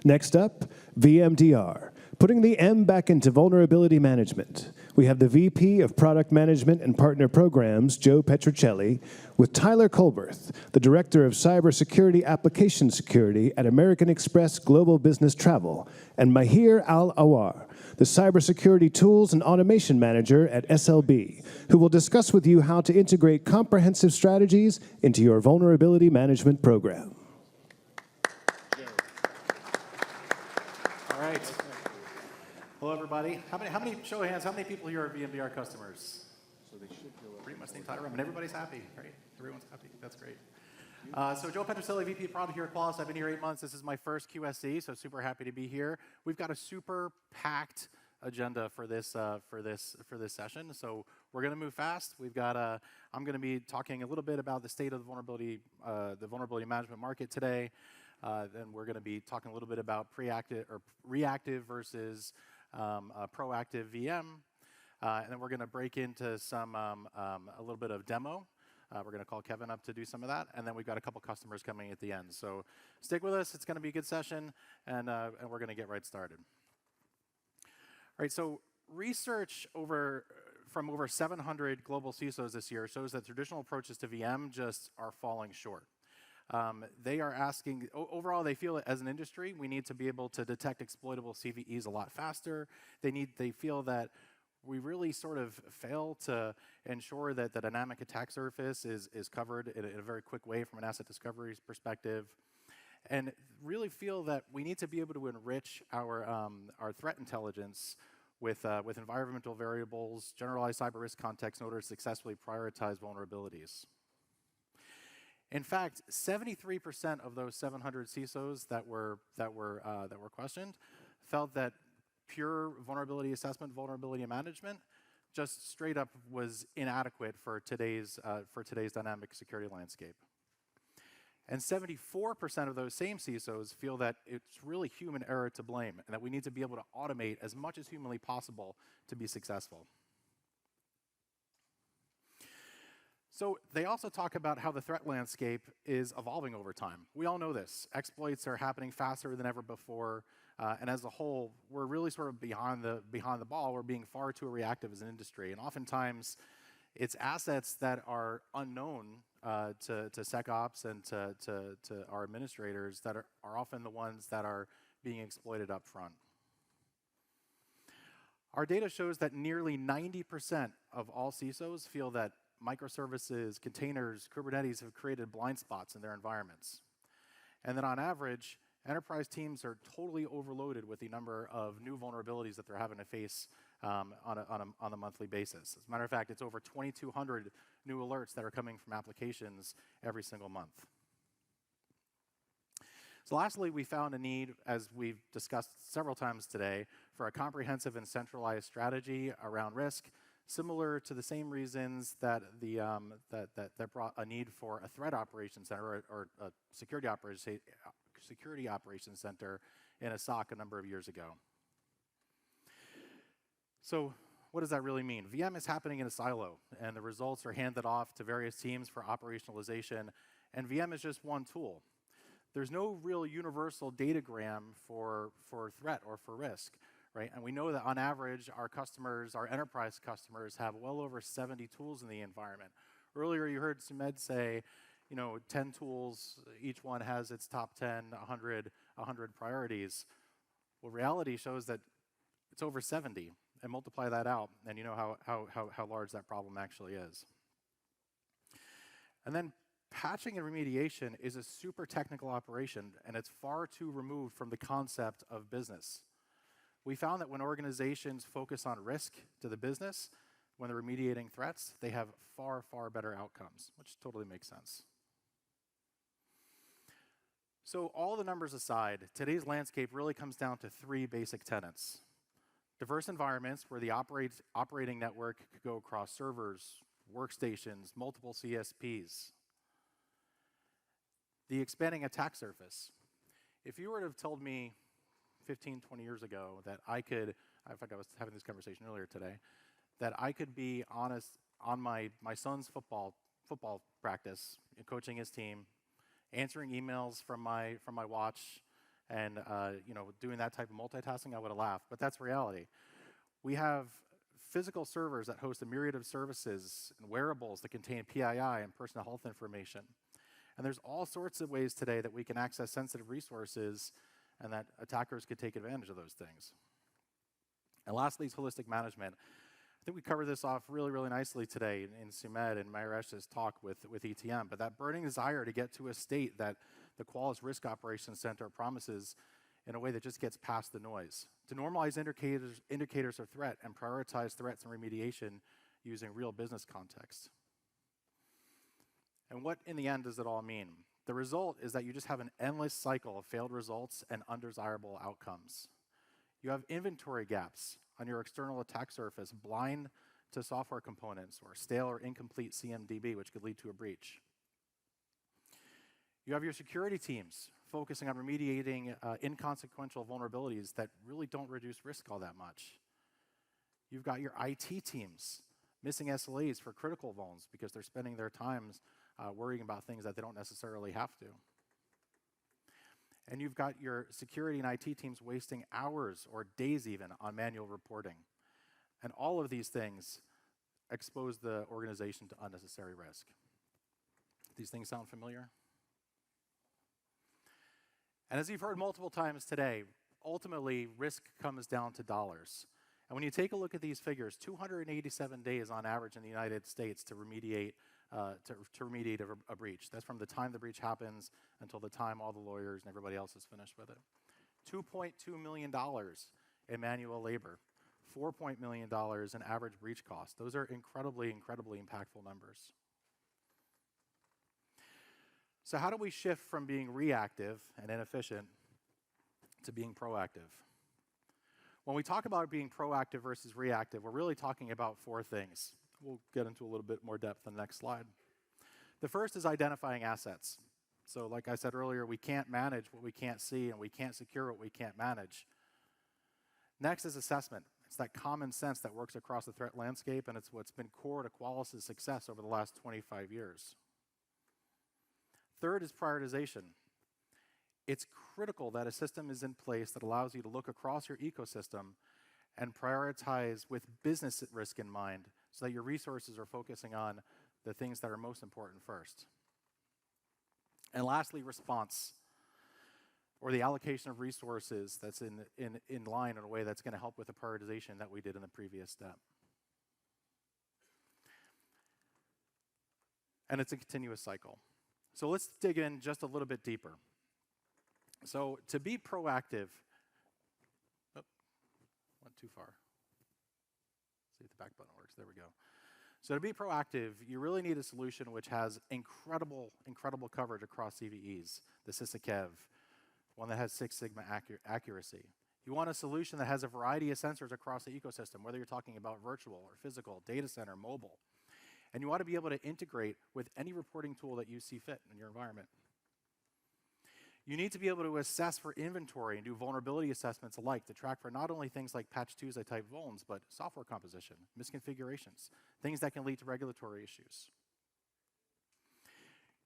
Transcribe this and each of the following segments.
Next up, VMDR, putting the M back into vulnerability management. We have the VP of Product Management and Partner Programs, Joe Petrocelli, with Tyler Colberth, the Director of Cybersecurity Application Security at American Express Global Business Travel, and Maher Al Awar, the Cybersecurity Tools and Automation Manager at SLB, who will discuss with you how to integrate comprehensive strategies into your vulnerability management program. All right. Hello, everybody. How many, show of hands, how many people here are VMDR customers? So they should go up. Pretty much the entire room, and everybody's happy, right? Everyone's happy. That's great. So Joe Petrocelli, VP of Product here at Qualys. I've been here 8 months. This is my first QSC, so super happy to be here. We've got a super packed agenda for this session. So we're going to move fast. We've got I'm going to be talking a little bit about the state of the vulnerability management market today. Then we're going to be talking a little bit about reactive versus proactive VM. And then we're going to break into a little bit of demo. We're going to call Kevin up to do some of that, and then we've got a couple customers coming at the end. So stick with us. It's going to be a good session, and we're going to get right started. All right, so research from over 700 global CISOs this year shows that traditional approaches to VM just are falling short. They are asking, overall, they feel that as an industry, we need to be able to detect exploitable CVEs a lot faster. They feel that we really sort of fail to ensure that the dynamic attack surface is covered in a very quick way from an asset discovery perspective, and really feel that we need to be able to enrich our threat intelligence with environmental variables, generalized cyber risk context in order to successfully prioritize vulnerabilities. In fact, 73% of those 700 CISOs that were questioned felt that pure vulnerability assessment, vulnerability management, just straight up was inadequate for today's dynamic security landscape. And 74% of those same CISOs feel that it's really human error to blame, and that we need to be able to automate as much as humanly possible to be successful. So they also talk about how the threat landscape is evolving over time. We all know this. Exploits are happening faster than ever before. And as a whole, we're really sort of behind the ball. We're being far too reactive as an industry. And oftentimes, it's assets that are unknown to SecOps and to our administrators that are often the ones that are being exploited up front. Our data shows that nearly 90% of all CISOs feel that microservices, containers, Kubernetes have created blind spots in their environments. And then on average, enterprise teams are totally overloaded with the number of new vulnerabilities that they're having to face on a monthly basis. As a matter of fact, it's over 2,200 new alerts that are coming from applications every single month. So lastly, we found a need, as we've discussed several times today, for a comprehensive and centralized strategy around risk, similar to the same reasons that that brought a need for a threat operations center or a security operations center in a SOC a number of years ago. So what does that really mean? VM is happening in a silo, and the results are handed off to various teams for operationalization, and VM is just one tool. There's no real universal datagram for threat or for risk, right? And we know that on average, our enterprise customers have well over 70 tools in the environment. Earlier, you heard Sumedh say, 10 tools, each one has its top 10, 100 priorities. Well, reality shows that it's over 70, and multiply that out, and you know how large that problem actually is. And then patching and remediation is a super technical operation, and it's far too removed from the concept of business. We found that when organizations focus on risk to the business, when they're remediating threats, they have far, far better outcomes, which totally makes sense. So all the numbers aside, today's landscape really comes down to 3 basic tenets. Diverse environments where the operating network could go across servers, workstations, multiple CSPs. The expanding attack surface. If you were to have told me 15, 20 years ago that I could, in fact, I was having this conversation earlier today, that I could be honest on my son's football practice, coaching his team, answering emails from my watch, and doing that type of multitasking, I would have laughed, but that's reality. We have physical servers that host a myriad of services and wearables that contain PII and personal health information. And there's all sorts of ways today that we can access sensitive resources and that attackers could take advantage of those things. And lastly is holistic management. I think we covered this off really, really nicely today in Sumedh and Maheresh's talk with ETM, but that burning desire to get to a state that the Qualys Risk Operations Center promises in a way that just gets past the noise. To normalize indicators of threat and prioritize threats and remediation using real business context. And what, in the end, does it all mean? The result is that you just have an endless cycle of failed results and undesirable outcomes. You have inventory gaps on your external attack surface, blind to software components, or stale or incomplete CMDB, which could lead to a breach. You have your security teams focusing on remediating inconsequential vulnerabilities that really don't reduce risk all that much. You've got your IT teams missing SLAs for critical vulns because they're spending their time worrying about things that they don't necessarily have to. And you've got your security and IT teams wasting hours or days even on manual reporting. And all of these things expose the organization to unnecessary risk. These things sound familiar? And as you've heard multiple times today, ultimately risk comes down to dollars. And when you take a look at these figures, 287 days on average in the United States to remediate a breach. That's from the time the breach happens until the time all the lawyers and everybody else is finished with it. $2.2 million in manual labor, $4 million in average breach cost. Those are incredibly, incredibly impactful numbers. So how do we shift from being reactive and inefficient to being proactive? When we talk about being proactive versus reactive, we're really talking about four things. We'll get into a little bit more depth on the next slide. The first is identifying assets. So like I said earlier, we can't manage what we can't see, and we can't secure what we can't manage. Next is assessment. It's that common sense that works across the threat landscape, and it's what's been core to Qualys' success over the last 25 years. Third is prioritization. It's critical that a system is in place that allows you to look across your ecosystem and prioritize with business risk in mind so that your resources are focusing on the things that are most important first. And lastly, response, or the allocation of resources that's in line in a way that's going to help with the prioritization that we did in the previous step. And it's a continuous cycle. So let's dig in just a little bit deeper. So to be proactive, went too far. See if the back button works. There we go. So to be proactive, you really need a solution which has incredible coverage across CVEs, the SysAkev, one that has 6 sigma accuracy. You want a solution that has a variety of sensors across the ecosystem, whether you're talking about virtual or physical, data center, mobile. And you want to be able to integrate with any reporting tool that you see fit in your environment. You need to be able to assess for inventory and do vulnerability assessments alike to track for not only things like patch Tuesday type vulns, but software composition, misconfigurations, things that can lead to regulatory issues.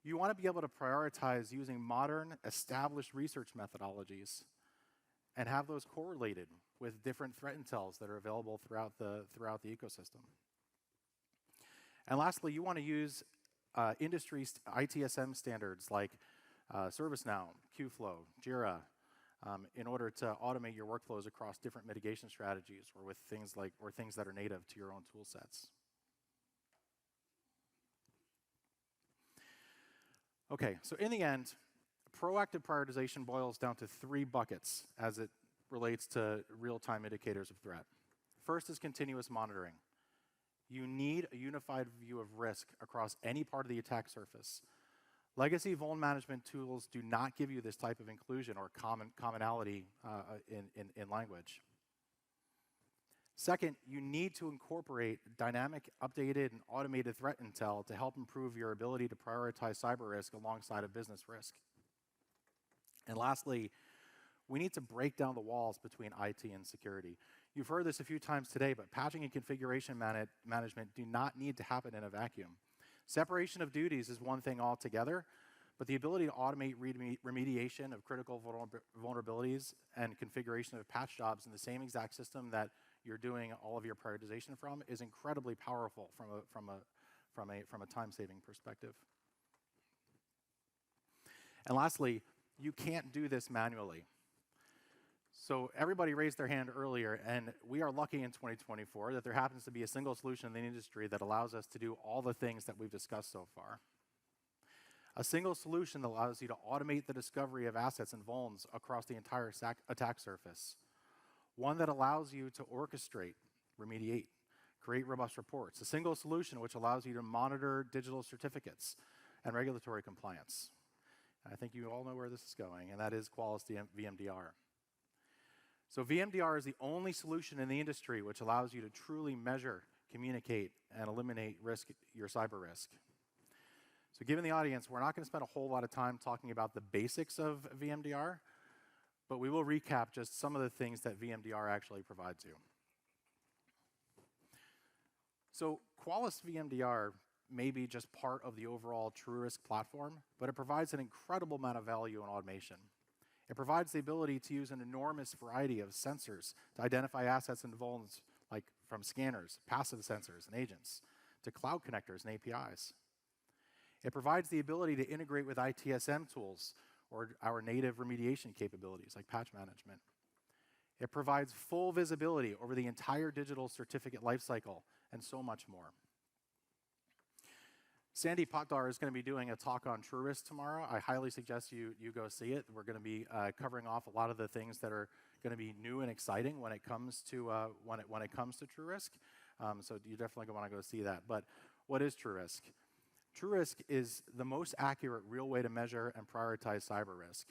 You want to be able to prioritize using modern, established research methodologies and have those correlated with different threat intels that are available throughout the ecosystem. And lastly, you want to use industry ITSM standards like ServiceNow, Qflow, Jira, in order to automate your workflows across different mitigation strategies or with things that are native to your own tool sets. Okay, so in the end, proactive prioritization boils down to 3 buckets as it relates to real-time indicators of threat. First is continuous monitoring. You need a unified view of risk across any part of the attack surface. Legacy vuln management tools do not give you this type of inclusion or commonality in language. Second, you need to incorporate dynamic, updated, and automated threat intel to help improve your ability to prioritize cyber risk alongside of business risk. And lastly, we need to break down the walls between IT and security. You've heard this a few times today, but patching and configuration management do not need to happen in a vacuum. Separation of duties is one thing altogether, but the ability to automate remediation of critical vulnerabilities and configuration of patch jobs in the same exact system that you're doing all of your prioritization from is incredibly powerful from a time-saving perspective. And lastly, you can't do this manually. So everybody raised their hand earlier, and we are lucky in 2024 that there happens to be a single solution in the industry that allows us to do all the things that we've discussed so far. A single solution that allows you to automate the discovery of assets and vulns across the entire attack surface. One that allows you to orchestrate, remediate, create robust reports. A single solution which allows you to monitor digital certificates and regulatory compliance. I think you all know where this is going, and that is Qualys VMDR. So VMDR is the only solution in the industry which allows you to truly measure, communicate, and eliminate your cyber risk. So given the audience, we're not going to spend a whole lot of time talking about the basics of VMDR, but we will recap just some of the things that VMDR actually provides you. So Qualys VMDR may be just part of the overall TruRisk platform, but it provides an incredible amount of value in automation. It provides the ability to use an enormous variety of sensors to identify assets and vulns, like from scanners, passive sensors, and agents, to cloud connectors and APIs. It provides the ability to integrate with ITSM tools or our native remediation capabilities, like patch management. It provides full visibility over the entire digital certificate lifecycle and so much more. Sandy Potdar is going to be doing a talk on TruRisk tomorrow. I highly suggest you go see it. We're going to be covering off a lot of the things that are going to be new and exciting when it comes to TruRisk. So you definitely want to go see that. But what is TruRisk? TruRisk is the most accurate, real way to measure and prioritize cyber risk.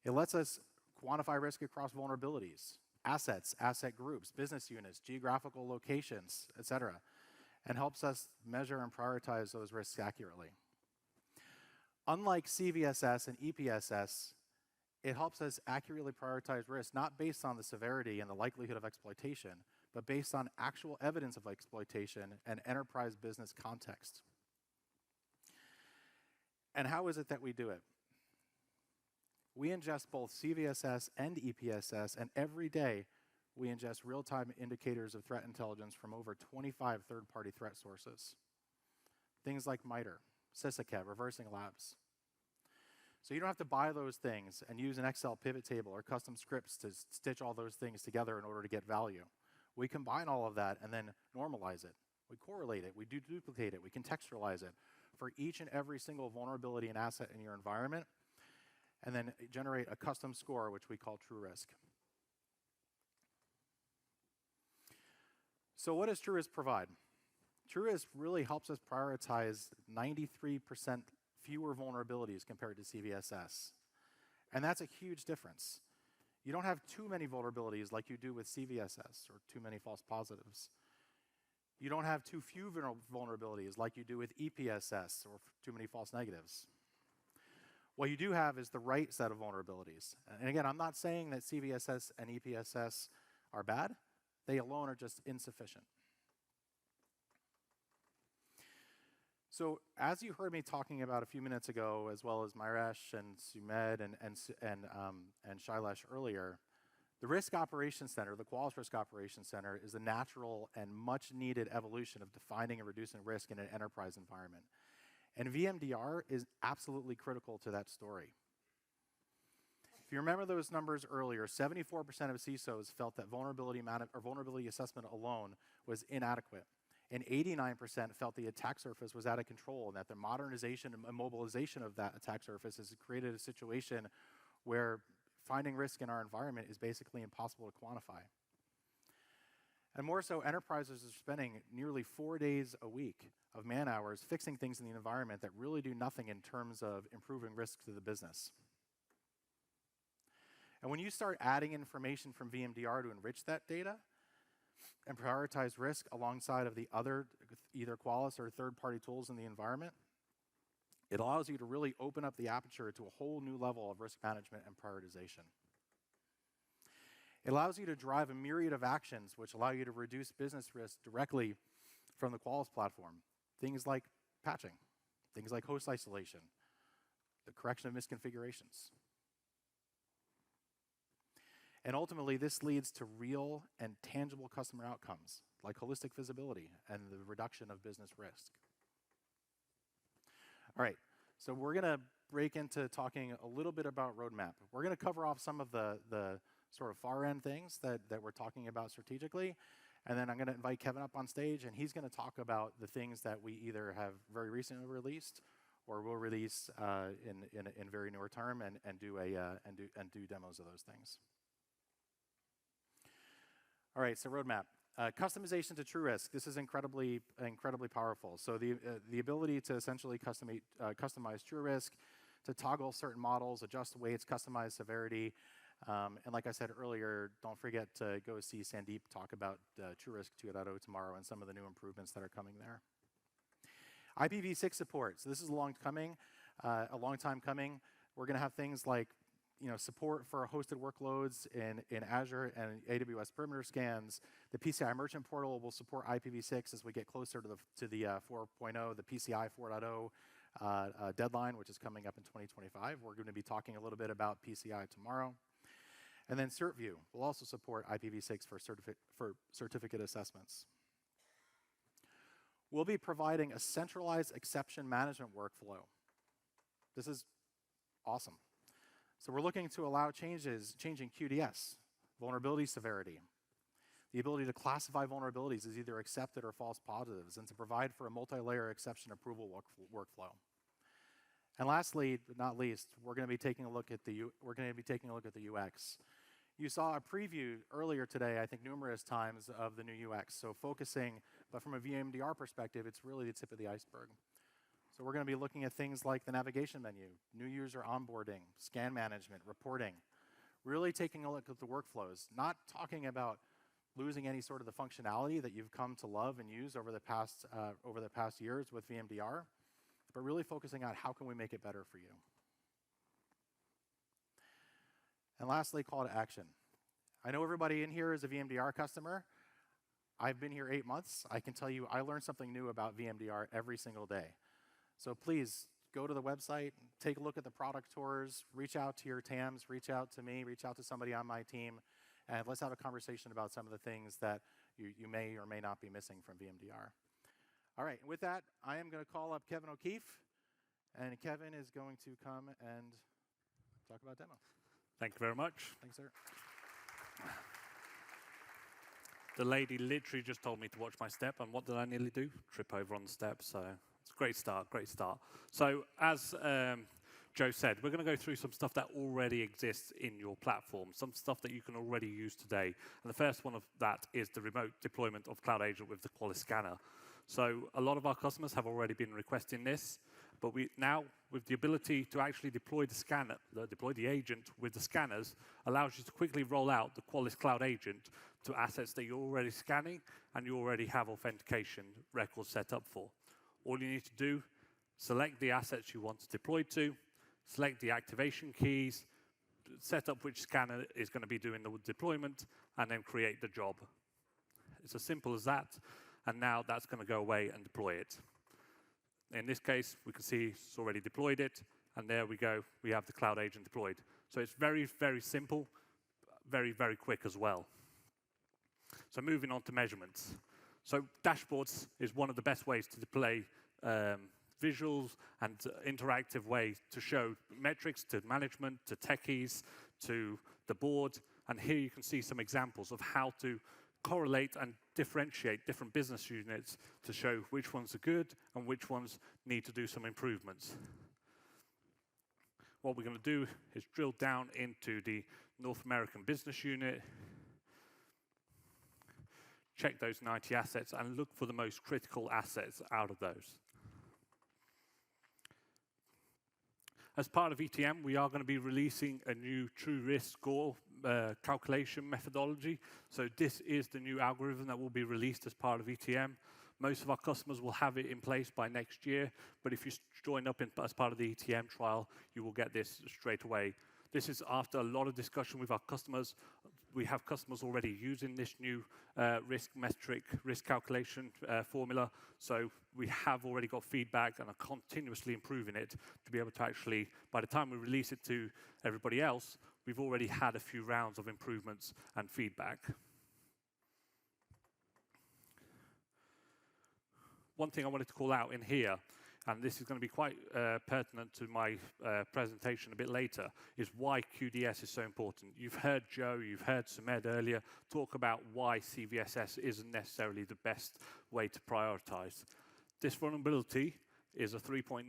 It lets us quantify risk across vulnerabilities, assets, asset groups, business units, geographical locations, et cetera, and helps us measure and prioritize those risks accurately. Unlike CVSS and EPSS, it helps us accurately prioritize risk not based on the severity and the likelihood of exploitation, but based on actual evidence of exploitation and enterprise business context. And how is it that we do it? We ingest both CVSS and EPSS, and every day we ingest real-time indicators of threat intelligence from over 25 third-party threat sources. Things like MITRE, Sysaket, Reversing Labs. So you don't have to buy those things and use an Excel pivot table or custom scripts to stitch all those things together in order to get value. We combine all of that and then normalize it. We correlate it, we duplicate it, we contextualize it for each and every single vulnerability and asset in your environment, and then generate a custom score, which we call TruRisk. So what does TruRisk provide? TruRisk really helps us prioritize 93% fewer vulnerabilities compared to CVSS. And that's a huge difference. You don't have too many vulnerabilities like you do with CVSS or too many false positives. You don't have too few vulnerabilities like you do with EPSS or too many false negatives. What you do have is the right set of vulnerabilities. And again, I'm not saying that CVSS and EPSS are bad. They alone are just insufficient. So as you heard me talking about a few minutes ago, as well as Myresh and Sumed and Shailesh earlier, the Risk Operations Center, the Qualys Risk Operations Center, is a natural and much needed evolution of defining and reducing risk in an enterprise environment. And VMDR is absolutely critical to that story. If you remember those numbers earlier, 74% of CISOs felt that vulnerability assessment alone was inadequate. And 89% felt the attack surface was out of control and that the modernization and mobilization of that attack surface has created a situation where finding risk in our environment is basically impossible to quantify. And more so, enterprises are spending nearly 4 days a week of man hours fixing things in the environment that really do nothing in terms of improving risk to the business. And when you start adding information from VMDR to enrich that data and prioritize risk alongside of the other, either Qualys or third-party tools in the environment, it allows you to really open up the aperture to a whole new level of risk management and prioritization. It allows you to drive a myriad of actions which allow you to reduce business risk directly from the Qualys platform. Things like patching, things like host isolation, the correction of misconfigurations. And ultimately, this leads to real and tangible customer outcomes, like holistic visibility and the reduction of business risk. All right, so we're going to break into talking a little bit about roadmap. We're going to cover off some of the sort of far-end things that we're talking about strategically, and then I'm going to invite Kevin up on stage, and he's going to talk about the things that we either have very recently released or will release in very near term, and do demos of those things. All right, so roadmap. Customization to true risk. This is incredibly powerful. So the ability to essentially customize true risk, to toggle certain models, adjust weights, customize severity. And like I said earlier, don't forget to go see Sandeep talk about True Risk 2.0 tomorrow and some of the new improvements that are coming there. IPv6 support. So this is a long time coming. We're going to have things like support for hosted workloads in Azure and AWS perimeter scans. The PCI merchant portal will support IPv6 as we get closer to the 4.0, the PCI 4.0 deadline, which is coming up in 2025. We're going to be talking a little bit about PCI tomorrow. And then CertView will also support IPv6 for certificate assessments. We'll be providing a centralized exception management workflow. This is awesome. So we're looking to allow changing QDS, vulnerability severity, the ability to classify vulnerabilities as either accepted or false positives, and to provide for a multi-layer exception approval workflow. And lastly, but not least, we're going to be taking a look at the UX. You saw a preview earlier today, I think numerous times, of the new UX. So focusing, but from a VMDR perspective, it's really the tip of the iceberg. So we're going to be looking at things like the navigation menu, new user onboarding, scan management, reporting, really taking a look at the workflows, not talking about losing any sort of the functionality that you've come to love and use over the past years with VMDR, but really focusing on how can we make it better for you. And lastly, call to action. I know everybody in here is a VMDR customer. I've been here 8 months. I can tell you I learn something new about VMDR every single day. So please go to the website, take a look at the product tours, reach out to your TAMs, reach out to me, reach out to somebody on my team, and let's have a conversation about some of the things that you may or may not be missing from VMDR. All right, with that, I am going to call up Kevin O'Keefe, and Kevin is going to come and talk about demo. Thank you very much. Thanks, sir. The lady literally just told me to watch my step, and what did I nearly do? Trip over on the step, so it's a great start, great start. So as Joe said, we're going to go through some stuff that already exists in your platform, some stuff that you can already use today. And the first one of that is the remote deployment of Cloud Agent with the Qualys scanner. So a lot of our customers have already been requesting this, but we now, with the ability to actually deploy the agent with the scanners, allows you to quickly roll out the Qualys Cloud Agent to assets that you're already scanning and you already have authentication records set up for. All you need to do, select the assets you want to deploy to, select the activation keys, set up which scanner is going to be doing the deployment, and then create the job. It's as simple as that, and now that's going to go away and deploy it. In this case, we can see it's already deployed it, and there we go. We have the Cloud Agent deployed. So it's very, very simple, very, very quick as well. So moving on to measurements. So dashboards is one of the best ways to display visuals and interactive ways to show metrics to management, to techies, to the board. And here you can see some examples of how to correlate and differentiate different business units to show which ones are good and which ones need to do some improvements. What we're going to do is drill down into the North American business unit, check those 90 assets, and look for the most critical assets out of those. As part of ETM, we are going to be releasing a new true risk score calculation methodology. So this is the new algorithm that will be released as part of ETM. Most of our customers will have it in place by next year, but if you join up as part of the ETM trial, you will get this straight away. This is after a lot of discussion with our customers. We have customers already using this new risk metric, risk calculation formula. So we have already got feedback and are continuously improving it to be able to actually, by the time we release it to everybody else, we've already had a few rounds of improvements and feedback. One thing I wanted to call out in here, and this is going to be quite pertinent to my presentation a bit later, is why QDS is so important. You've heard Joe, you've heard Sumedh earlier talk about why CVSS isn't necessarily the best way to prioritize. This vulnerability is a 3.9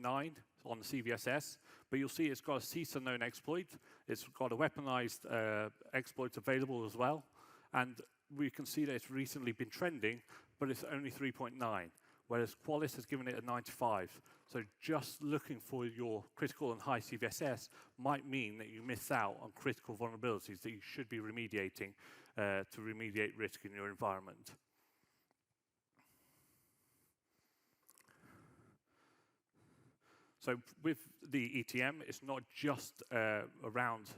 on the CVSS, but you'll see it's got a CISA known exploit. It's got a weaponized exploit available as well, and we can see that it's recently been trending, but it's only 3.9. Whereas Qualys has given it a 95. So just looking for your critical and high CVSS might mean that you miss out on critical vulnerabilities that you should be remediating to remediate risk in your environment. So with the ETM, it's not just around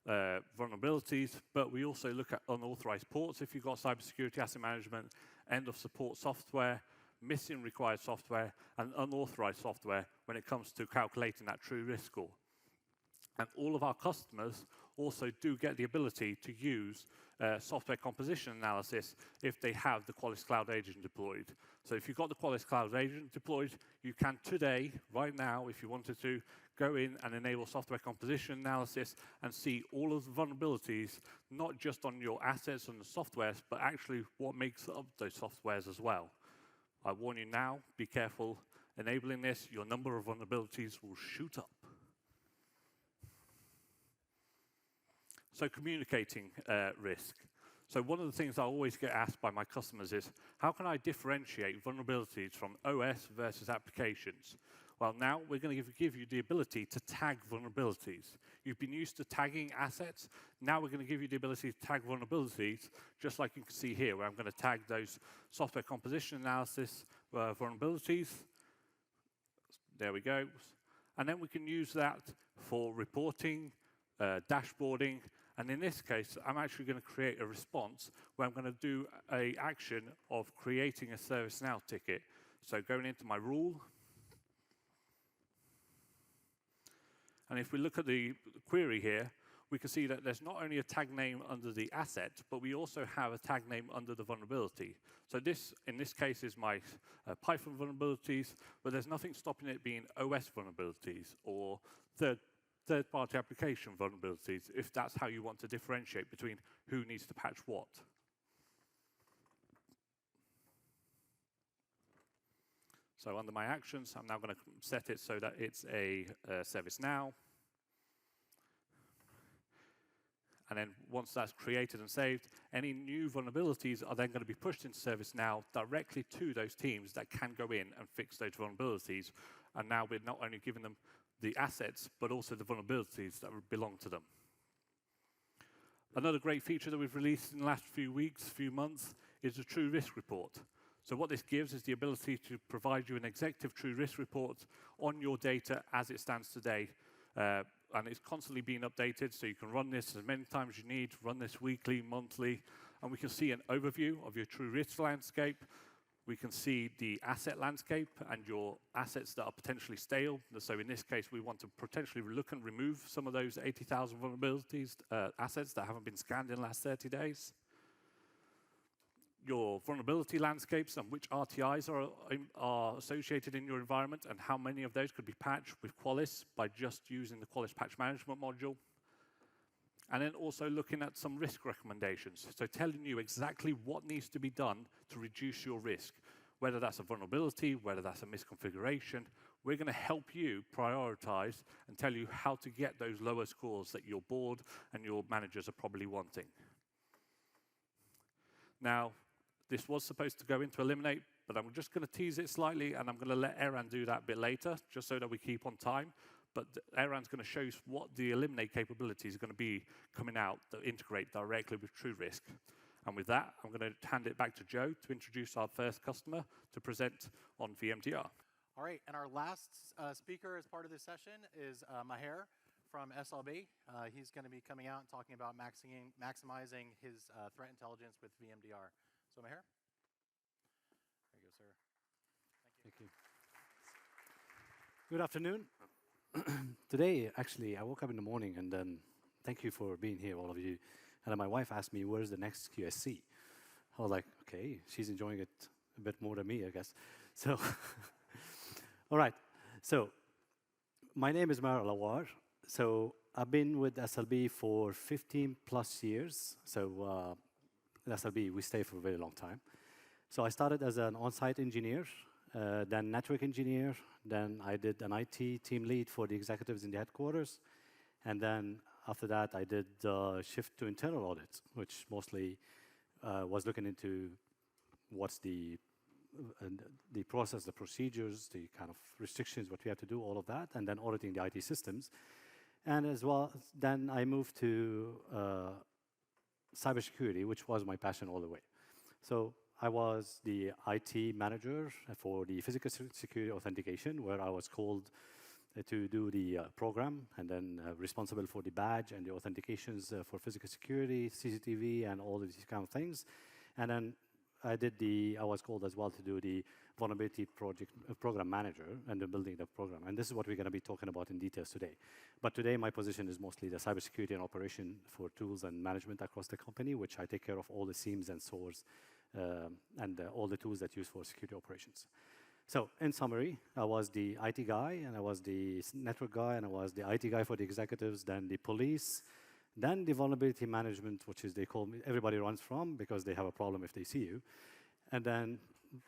vulnerabilities, but we also look at unauthorized ports if you've got cybersecurity asset management, end of support software, missing required software, and unauthorized software when it comes to calculating that true risk score. And all of our customers also do get the ability to use software composition analysis if they have the Qualys Cloud Agent deployed. So if you've got the Qualys Cloud Agent deployed, you can today, right now, if you wanted to, go in and enable software composition analysis and see all of the vulnerabilities, not just on your assets and the softwares, but actually what makes up those softwares as well. I warn you now, be careful. Enabling this, your number of vulnerabilities will shoot up. So communicating risk. So one of the things I always get asked by my customers is, how can I differentiate vulnerabilities from OS versus applications? Well, now we're going to give you the ability to tag vulnerabilities. You've been used to tagging assets. Now we're going to give you the ability to tag vulnerabilities, just like you can see here, where I'm going to tag those software composition analysis vulnerabilities. There we go. And then we can use that for reporting, dashboarding. And in this case, I'm actually going to create a response where I'm going to do an action of creating a ServiceNow ticket. So going into my rule, and if we look at the query here, we can see that there's not only a tag name under the asset, but we also have a tag name under the vulnerability. So this, in this case, is my Python vulnerabilities, but there's nothing stopping it being OS vulnerabilities or third-party application vulnerabilities, if that's how you want to differentiate between who needs to patch what. So under my actions, I'm now going to set it so that it's a ServiceNow. And then once that's created and saved, any new vulnerabilities are then going to be pushed into ServiceNow directly to those teams that can go in and fix those vulnerabilities. And now we're not only giving them the assets, but also the vulnerabilities that belong to them. Another great feature that we've released in the last few weeks, few months, is the True Risk Report. So what this gives is the ability to provide you an executive true risk report on your data as it stands today. And it's constantly being updated, so you can run this as many times as you need, run this weekly, monthly, and we can see an overview of your true risk landscape. We can see the asset landscape and your assets that are potentially stale. So in this case, we want to potentially look and remove some of those 80,000 vulnerabilities, assets that haven't been scanned in the last 30 days. Your vulnerability landscapes and which RTIs are associated in your environment and how many of those could be patched with Qualys by just using the Qualys Patch Management module. And then also looking at some risk recommendations. So telling you exactly what needs to be done to reduce your risk, whether that's a vulnerability, whether that's a misconfiguration. We're going to help you prioritize and tell you how to get those lower scores that your board and your managers are probably wanting. Now, this was supposed to go into Eliminate, but I'm just going to tease it slightly, and I'm going to let Eran do that a bit later, just so that we keep on time. But Eran's going to show us what the Eliminate capabilities are going to be coming out that integrate directly with True Risk. And with that, I'm going to hand it back to Joe to introduce our first customer to present on VMDR. All right, and our last speaker as part of this session is Maher from SLB. He's going to be coming out and talking about maximizing his threat intelligence with VMDR. So Maher? There you go, sir. Thank you. Thank you. Good afternoon. Today, actually, I woke up in the morning and then thank you for being here, all of you. And then my wife asked me, where's the next QSC? I was like, okay, she's enjoying it a bit more than me, I guess. So, all right. So, my name is Maher Al Awar. So, I've been with SLB for 15 plus years. So, at SLB, we stay for a very long time. So, I started as an on-site engineer, then network engineer, then I did an IT team lead for the executives in the headquarters, and then after that, I did shift to internal audit, which mostly was looking into what's the process, the procedures, the kind of restrictions, what we have to do, all of that, and then auditing the IT systems. And as well, then I moved to cybersecurity, which was my passion all the way. So I was the IT manager for the physical security authentication, where I was called to do the program, and then responsible for the badge and the authentications for physical security, CCTV, and all of these kind of things. And then I was called as well to do the vulnerability program manager and the building the program. And this is what we're going to be talking about in details today. But today, my position is mostly the cybersecurity and operation for tools and management across the company, which I take care of all the SIEMs and SOARs and all the tools that use for security operations. So, in summary, I was the IT guy, and I was the network guy, and I was the IT guy for the executives, then the police, then the vulnerability management, which is they call me, everybody runs from because they have a problem if they see you. And then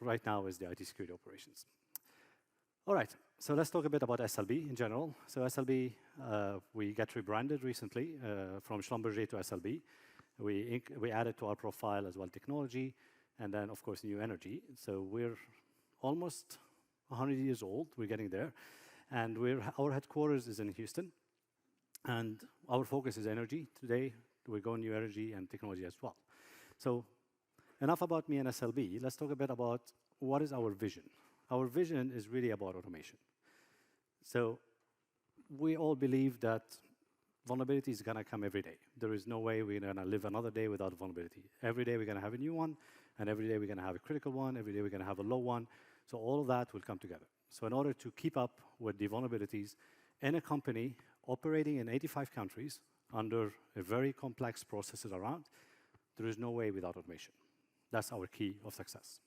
right now is the IT security operations. All right, so let's talk a bit about SLB in general. So SLB, we got rebranded recently from Schlumberger to SLB. We added to our profile as well technology, and then, of course, new energy. So we're almost 100 years old. We're getting there. And our headquarters is in Houston. And our focus is energy. Today, we're going new energy and technology as well. So enough about me and SLB. Let's talk a bit about what is our vision. Our vision is really about automation. So we all believe that vulnerability is going to come every day. There is no way we're going to live another day without vulnerability. Every day we're going to have a new one, and every day we're going to have a critical one, every day we're going to have a low one. So all of that will come together. So in order to keep up with the vulnerabilities in a company operating in 85 countries under a very complex processes around, there is no way without automation. That's our key of success.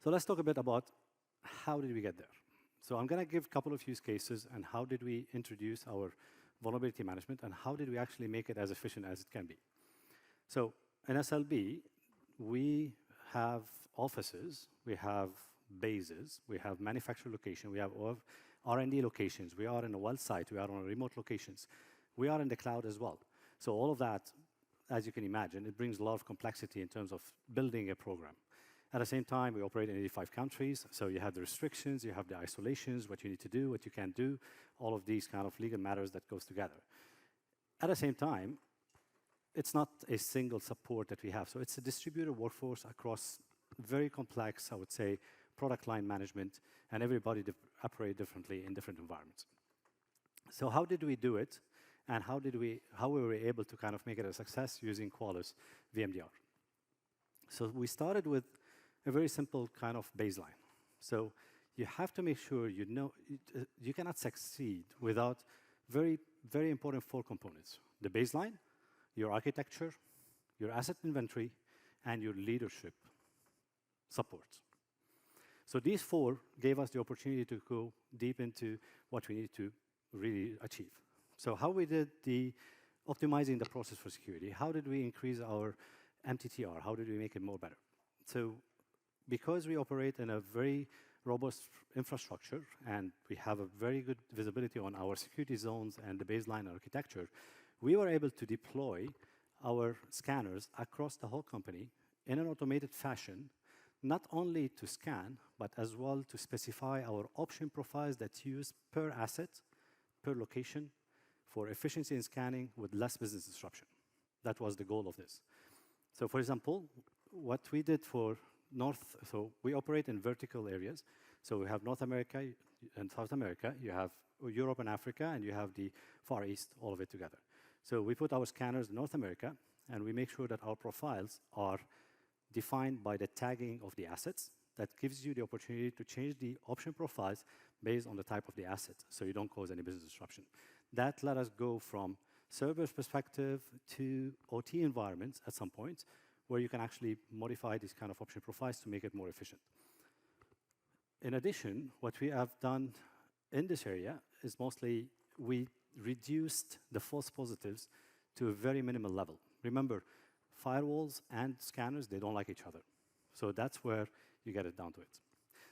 So let's talk a bit about how did we get there. So I'm going to give a couple of use cases and how did we introduce our vulnerability management and how did we actually make it as efficient as it can be. So in SLB, we have offices, we have bases, we have manufacturing location, we have R&D locations, we are in a well site, we are on remote locations, we are in the cloud as well. So all of that, as you can imagine, it brings a lot of complexity in terms of building a program. At the same time, we operate in 85 countries, so you have the restrictions, you have the isolations, what you need to do, what you can't do, all of these kind of legal matters that goes together. At the same time, it's not a single support that we have. So it's a distributed workforce across very complex, I would say, product line management, and everybody operate differently in different environments. So how did we do it, and how we were able to kind of make it a success using Qualys VMDR? So we started with a very simple kind of baseline. So you have to make sure you know you cannot succeed without very, very important 4 components: the baseline, your architecture, your asset inventory, and your leadership support. So these 4 gave us the opportunity to go deep into what we needed to really achieve. So how we did the optimizing the process for security, how did we increase our MTTR, how did we make it more better? So because we operate in a very robust infrastructure and we have a very good visibility on our security zones and the baseline architecture, we were able to deploy our scanners across the whole company in an automated fashion, not only to scan, but as well to specify our option profiles that's used per asset, per location, for efficiency in scanning with less business disruption. That was the goal of this. So for example, what we did for so we operate in vertical areas. So we have North America and South America. You have Europe and Africa, and you have the Far East, all of it together. So we put our scanners in North America, and we make sure that our profiles are defined by the tagging of the assets. That gives you the opportunity to change the option profiles based on the type of the asset, so you don't cause any business disruption. That let us go from server's perspective to OT environments at some point, where you can actually modify these kind of option profiles to make it more efficient. In addition, what we have done in this area is mostly we reduced the false positives to a very minimal level. Remember, firewalls and scanners, they don't like each other. So that's where you get it down to it.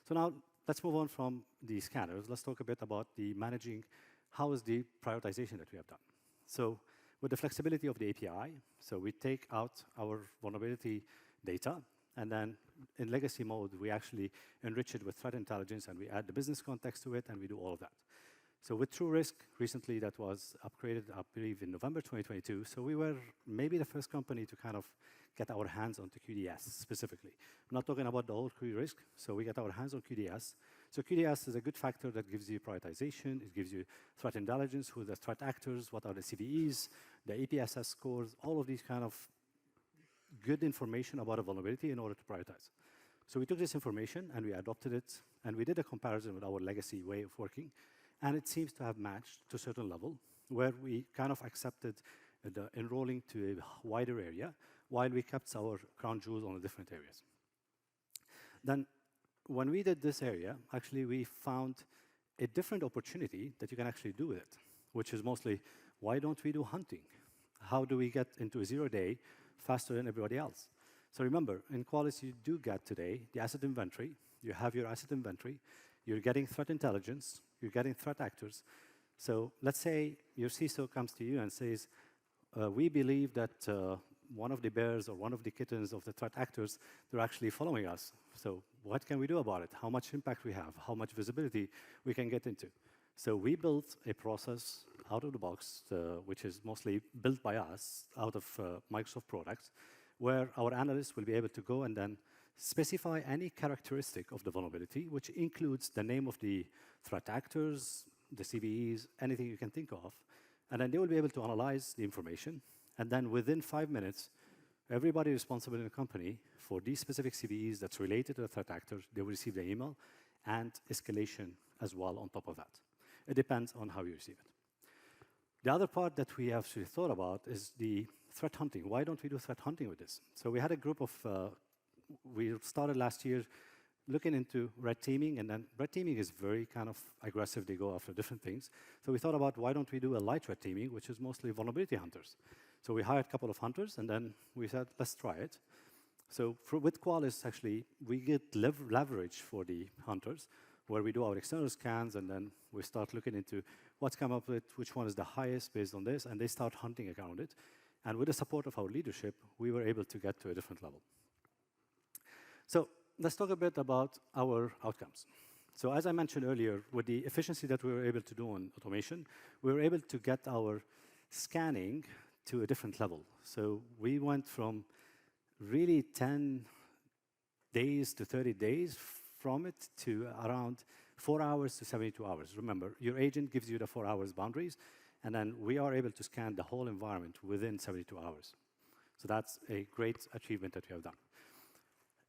So now let's move on from the scanners. Let's talk a bit about the managing, how is the prioritization that we have done. So with the flexibility of the API, so we take out our vulnerability data, and then in legacy mode, we actually enrich it with threat intelligence, and we add the business context to it, and we do all of that. So with TrueRisk, recently that was upgraded, I believe, in November 2022. So we were maybe the first company to kind of get our hands onto QDS specifically. I'm not talking about the old QRisk, so we get our hands on QDS. So QDS is a good factor that gives you prioritization. It gives you threat intelligence, who are the threat actors, what are the CVEs, the APSS scores, all of these kind of good information about a vulnerability in order to prioritize. So we took this information and we adopted it, and we did a comparison with our legacy way of working. And it seems to have matched to a certain level, where we kind of accepted the enrolling to a wider area, while we kept our crown jewels on the different areas. Then, when we did this area, actually we found a different opportunity that you can actually do with it, which is mostly, why don't we do hunting? How do we get into a 0-day faster than everybody else? So remember, in Qualys, you do get today the asset inventory. You have your asset inventory. You're getting threat intelligence. You're getting threat actors. So let's say your CISO comes to you and says, we believe that one of the bears or one of the kittens of the threat actors, they're actually following us. So what can we do about it? How much impact we have? How much visibility we can get into? So we built a process out of the box, which is mostly built by us out of Microsoft products, where our analysts will be able to go and then specify any characteristic of the vulnerability, which includes the name of the threat actors, the CVEs, anything you can think of. And then they will be able to analyze the information. And then within 5 minutes, everybody responsible in the company for these specific CVEs that's related to the threat actors, they will receive the email and escalation as well on top of that. It depends on how you receive it. The other part that we actually thought about is the threat hunting. Why don't we do threat hunting with this? So we had a group of we started last year looking into red teaming, and then red teaming is very kind of aggressive. They go after different things. So we thought about, why don't we do a light red teaming, which is mostly vulnerability hunters. So we hired a couple of hunters, and then we said, let's try it. So with Qualys, actually, we get leverage for the hunters, where we do our external scans, and then we start looking into what's come up with, which one is the highest based on this, and they start hunting around it. And with the support of our leadership, we were able to get to a different level. So let's talk a bit about our outcomes. So as I mentioned earlier, with the efficiency that we were able to do on automation, we were able to get our scanning to a different level. So we went from really 10 days to 30 days from it to around 4 hours to 72 hours. Remember, your agent gives you the 4 hours boundaries, and then we are able to scan the whole environment within 72 hours. So that's a great achievement that we have done.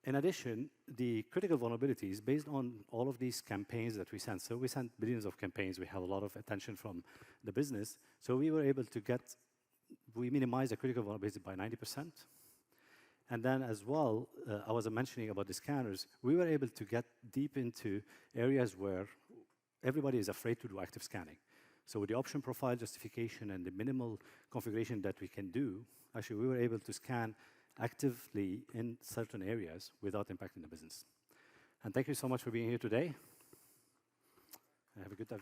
In addition, the critical vulnerabilities, based on all of these campaigns that we sent, so we sent billions of campaigns, we have a lot of attention from the business, so we were able to we minimized the critical vulnerability by 90%. And then as well, I was mentioning about the scanners, we were able to get deep into areas where everybody is afraid to do active scanning. So with the option profile justification and the minimal configuration that we can do, actually we were able to scan actively in certain areas without impacting the business. And thank you so much for being here today. Have a good time.